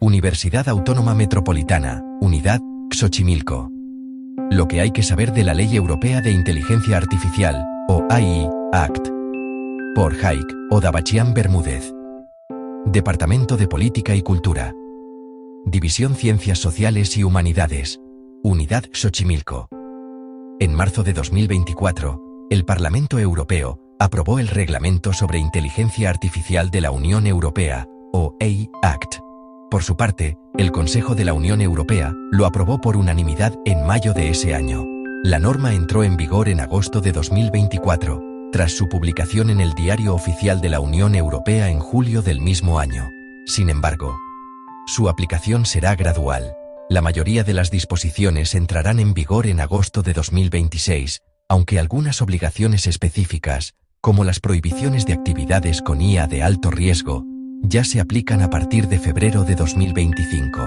Universidad Autónoma Metropolitana, Unidad, Xochimilco. Lo que hay que saber de la Ley Europea de Inteligencia Artificial, o AI Act. Por Haik Odabachian Bermúdez. Departamento de Política y Cultura. División Ciencias Sociales y Humanidades. Unidad Xochimilco. En marzo de 2024, el Parlamento Europeo aprobó el Reglamento sobre Inteligencia Artificial de la Unión Europea, o AI Act. Por su parte, el Consejo de la Unión Europea lo aprobó por unanimidad en mayo de ese año. La norma entró en vigor en agosto de 2024, tras su publicación en el Diario Oficial de la Unión Europea en julio del mismo año. Sin embargo, su aplicación será gradual. La mayoría de las disposiciones entrarán en vigor en agosto de 2026, aunque algunas obligaciones específicas, como las prohibiciones de actividades con IA de alto riesgo, ya se aplican a partir de febrero de 2025.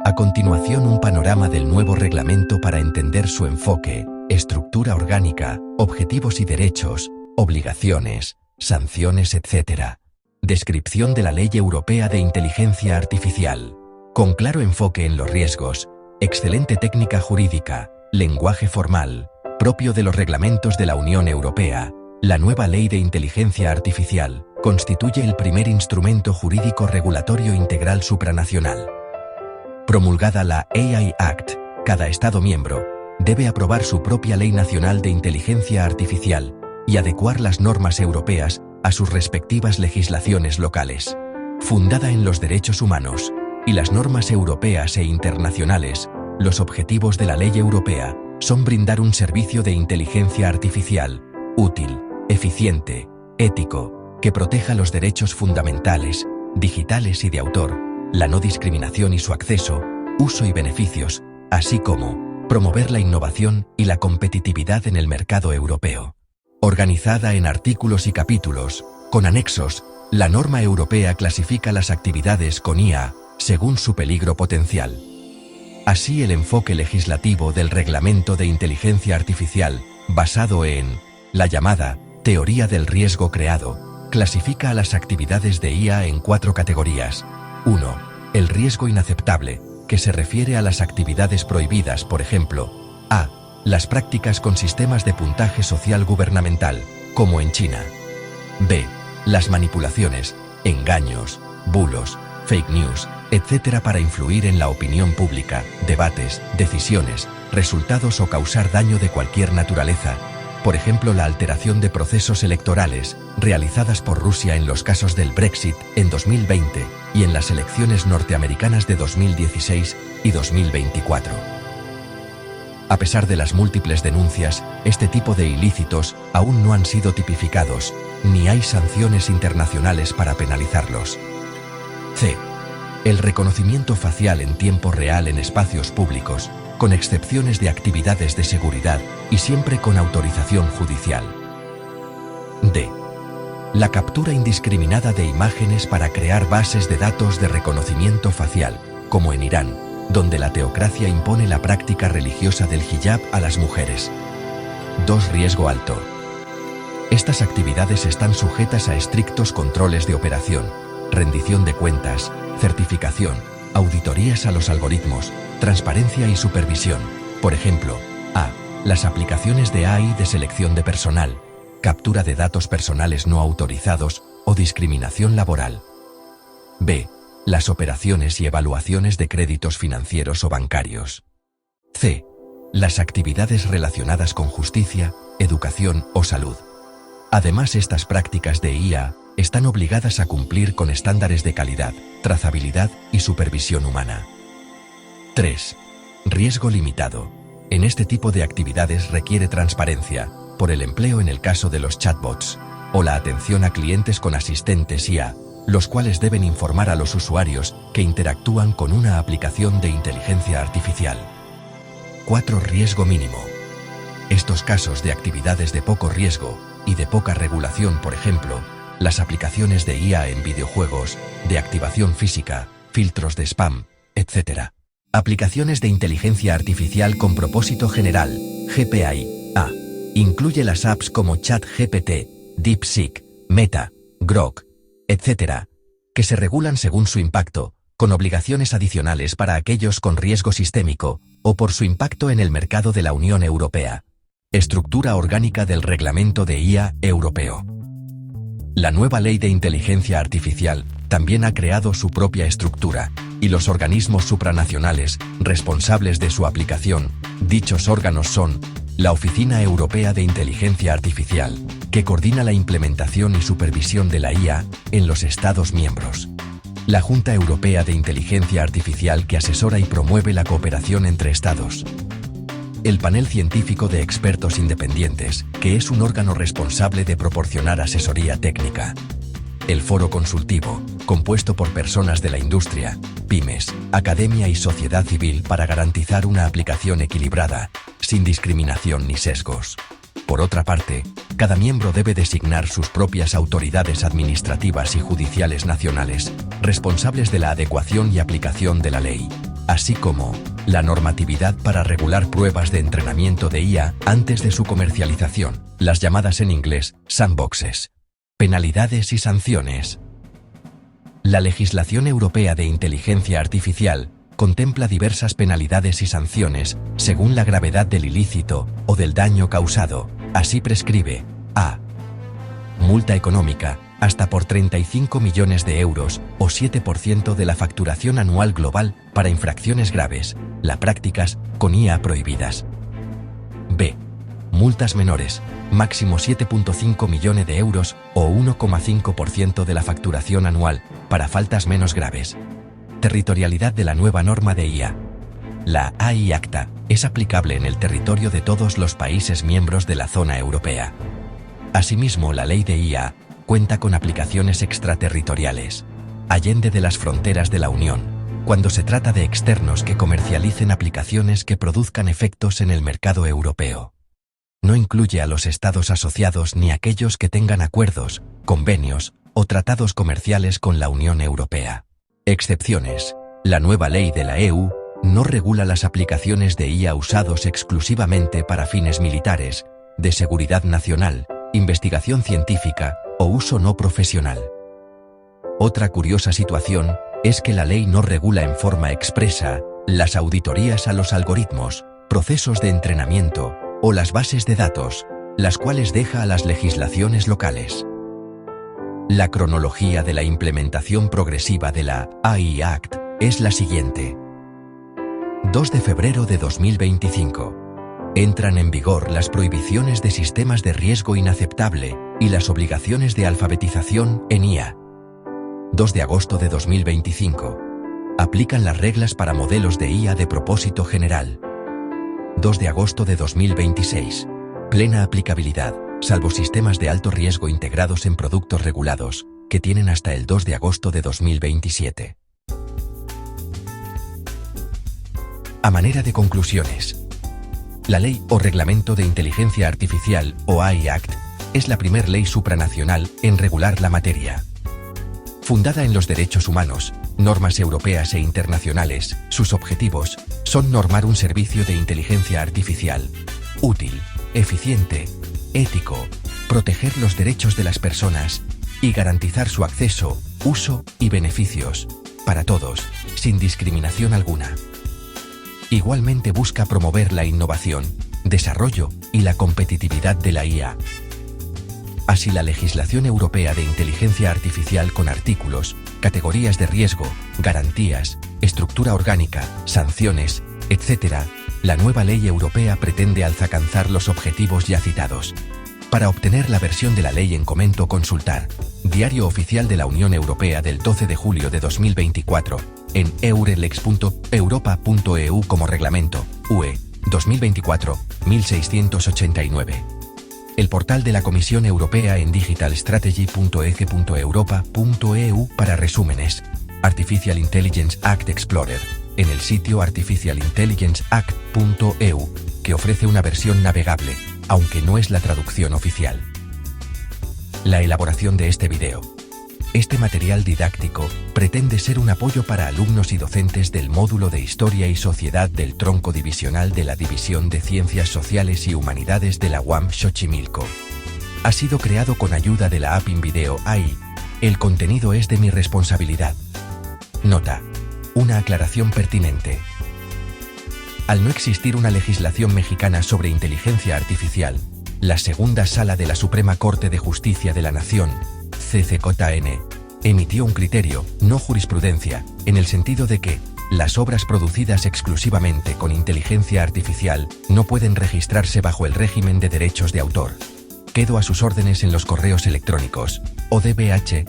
A continuación, un panorama del nuevo reglamento para entender su enfoque, estructura orgánica, objetivos y derechos, obligaciones, sanciones, etc. Descripción de la Ley Europea de Inteligencia Artificial. Con claro enfoque en los riesgos, excelente técnica jurídica, lenguaje formal, propio de los reglamentos de la Unión Europea, la nueva Ley de Inteligencia Artificial constituye el primer instrumento jurídico regulatorio integral supranacional. Promulgada la AI Act, cada Estado miembro debe aprobar su propia ley nacional de inteligencia artificial y adecuar las normas europeas a sus respectivas legislaciones locales. Fundada en los derechos humanos y las normas europeas e internacionales, los objetivos de la ley europea son brindar un servicio de inteligencia artificial útil, eficiente, ético, que proteja los derechos fundamentales, digitales y de autor, la no discriminación y su acceso, uso y beneficios, así como promover la innovación y la competitividad en el mercado europeo. Organizada en artículos y capítulos, con anexos, la norma europea clasifica las actividades con IA según su peligro potencial. Así, el enfoque legislativo del Reglamento de Inteligencia Artificial, basado en la llamada teoría del riesgo creado, clasifica a las actividades de IA en 4 categorías. 1. El riesgo inaceptable, que se refiere a las actividades prohibidas, por ejemplo, a. las prácticas con sistemas de puntaje social gubernamental, como en China. b. Las manipulaciones, engaños, bulos, fake news, etc. para influir en la opinión pública, debates, decisiones, resultados o causar daño de cualquier naturaleza. Por ejemplo, la alteración de procesos electorales, realizadas por Rusia en los casos del Brexit en 2020 y en las elecciones norteamericanas de 2016 y 2024. A pesar de las múltiples denuncias, este tipo de ilícitos aún no han sido tipificados, ni hay sanciones internacionales para penalizarlos. C. El reconocimiento facial en tiempo real en espacios públicos, con excepciones de actividades de seguridad y siempre con autorización judicial. D. La captura indiscriminada de imágenes para crear bases de datos de reconocimiento facial, como en Irán, donde la teocracia impone la práctica religiosa del hijab a las mujeres. 2. Riesgo alto. Estas actividades están sujetas a estrictos controles de operación, rendición de cuentas, certificación, auditorías a los algoritmos, transparencia y supervisión. Por ejemplo, a. Las aplicaciones de AI de selección de personal, captura de datos personales no autorizados o discriminación laboral. b. Las operaciones y evaluaciones de créditos financieros o bancarios. c. Las actividades relacionadas con justicia, educación o salud. Además, estas prácticas de IA están obligadas a cumplir con estándares de calidad, trazabilidad y supervisión humana. 3. Riesgo limitado. En este tipo de actividades requiere transparencia, por el empleo en el caso de los chatbots, o la atención a clientes con asistentes IA, los cuales deben informar a los usuarios que interactúan con una aplicación de inteligencia artificial. 4. Riesgo mínimo. Estos casos de actividades de poco riesgo y de poca regulación, por ejemplo, las aplicaciones de IA en videojuegos, de activación física, filtros de spam, etc. Aplicaciones de inteligencia artificial con propósito general, GPI, A. Incluye las apps como ChatGPT, DeepSeek, Meta, Grok, etc., que se regulan según su impacto, con obligaciones adicionales para aquellos con riesgo sistémico, o por su impacto en el mercado de la Unión Europea. Estructura orgánica del Reglamento de IA europeo. La nueva Ley de Inteligencia Artificial también ha creado su propia estructura, y los organismos supranacionales, responsables de su aplicación, dichos órganos son: la Oficina Europea de Inteligencia Artificial, que coordina la implementación y supervisión de la IA en los Estados miembros; la Junta Europea de Inteligencia Artificial, que asesora y promueve la cooperación entre Estados; el Panel Científico de Expertos Independientes, que es un órgano responsable de proporcionar asesoría técnica; el Foro Consultivo, compuesto por personas de la industria, pymes, academia y sociedad civil para garantizar una aplicación equilibrada, sin discriminación ni sesgos. Por otra parte, cada miembro debe designar sus propias autoridades administrativas y judiciales nacionales, responsables de la adecuación y aplicación de la ley, así como la normatividad para regular pruebas de entrenamiento de IA antes de su comercialización, las llamadas en inglés sandboxes. Penalidades y sanciones. La legislación europea de inteligencia artificial contempla diversas penalidades y sanciones según la gravedad del ilícito o del daño causado. Así prescribe: a. Multa económica, hasta por 35 millones de euros o 7% de la facturación anual global para infracciones graves, las prácticas con IA prohibidas. b. Multas menores, máximo 7,5 millones de euros o 1,5% de la facturación anual para faltas menos graves. Territorialidad de la nueva norma de IA. La AI Acta es aplicable en el territorio de todos los países miembros de la zona europea. Asimismo, la ley de IA cuenta con aplicaciones extraterritoriales, allende de las fronteras de la Unión, cuando se trata de externos que comercialicen aplicaciones que produzcan efectos en el mercado europeo. No incluye a los estados asociados ni aquellos que tengan acuerdos, convenios o tratados comerciales con la Unión Europea. Excepciones. La nueva ley de la EU no regula las aplicaciones de IA usados exclusivamente para fines militares, de seguridad nacional, investigación científica o uso no profesional. Otra curiosa situación es que la ley no regula en forma expresa las auditorías a los algoritmos, procesos de entrenamiento o las bases de datos, las cuales deja a las legislaciones locales. La cronología de la implementación progresiva de la AI Act es la siguiente. 2 de febrero de 2025. Entran en vigor las prohibiciones de sistemas de riesgo inaceptable y las obligaciones de alfabetización en IA. 2 de agosto de 2025. Aplican las reglas para modelos de IA de propósito general. 2 de agosto de 2026. Plena aplicabilidad, salvo sistemas de alto riesgo integrados en productos regulados, que tienen hasta el 2 de agosto de 2027. A manera de conclusiones. La Ley o Reglamento de Inteligencia Artificial, o AI Act, es la primer ley supranacional en regular la materia. Fundada en los derechos humanos, normas europeas e internacionales, sus objetivos son normar un servicio de inteligencia artificial útil, eficiente, ético, proteger los derechos de las personas y garantizar su acceso, uso y beneficios para todos, sin discriminación alguna. Igualmente busca promover la innovación, desarrollo y la competitividad de la IA. Así, la legislación europea de inteligencia artificial con artículos, categorías de riesgo, garantías, estructura orgánica, sanciones, etc., la nueva ley europea pretende alcanzar los objetivos ya citados. Para obtener la versión de la ley en comento, consultar Diario Oficial de la Unión Europea del 12 de julio de 2024 en eurelex.europa.eu como reglamento UE 2024-1689. El portal de la Comisión Europea en digitalstrategy.eg.europa.eu para resúmenes. Artificial Intelligence Act Explorer, en el sitio artificialintelligenceact.eu, que ofrece una versión navegable, aunque no es la traducción oficial. La elaboración de este video. Este material didáctico pretende ser un apoyo para alumnos y docentes del módulo de Historia y Sociedad del tronco divisional de la División de Ciencias Sociales y Humanidades de la UAM Xochimilco. Ha sido creado con ayuda de la app InVideo AI. El contenido es de mi responsabilidad. Nota: Una aclaración pertinente. Al no existir una legislación mexicana sobre inteligencia artificial, la Segunda Sala de la Suprema Corte de Justicia de la Nación, CCJN, emitió un criterio, no jurisprudencia, en el sentido de que las obras producidas exclusivamente con inteligencia artificial no pueden registrarse bajo el régimen de derechos de autor. Quedo a sus órdenes en los correos electrónicos odbh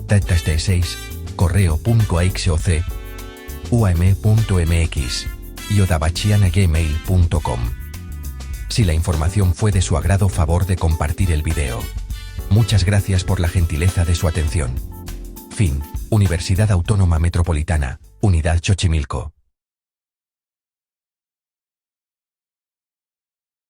@6 correo.aixoc uam.mx y odabachiana@gmail.com. Si la información fue de su agrado, favor de compartir el video. Muchas gracias por la gentileza de su atención. Fin. Universidad Autónoma Metropolitana, Unidad Xochimilco.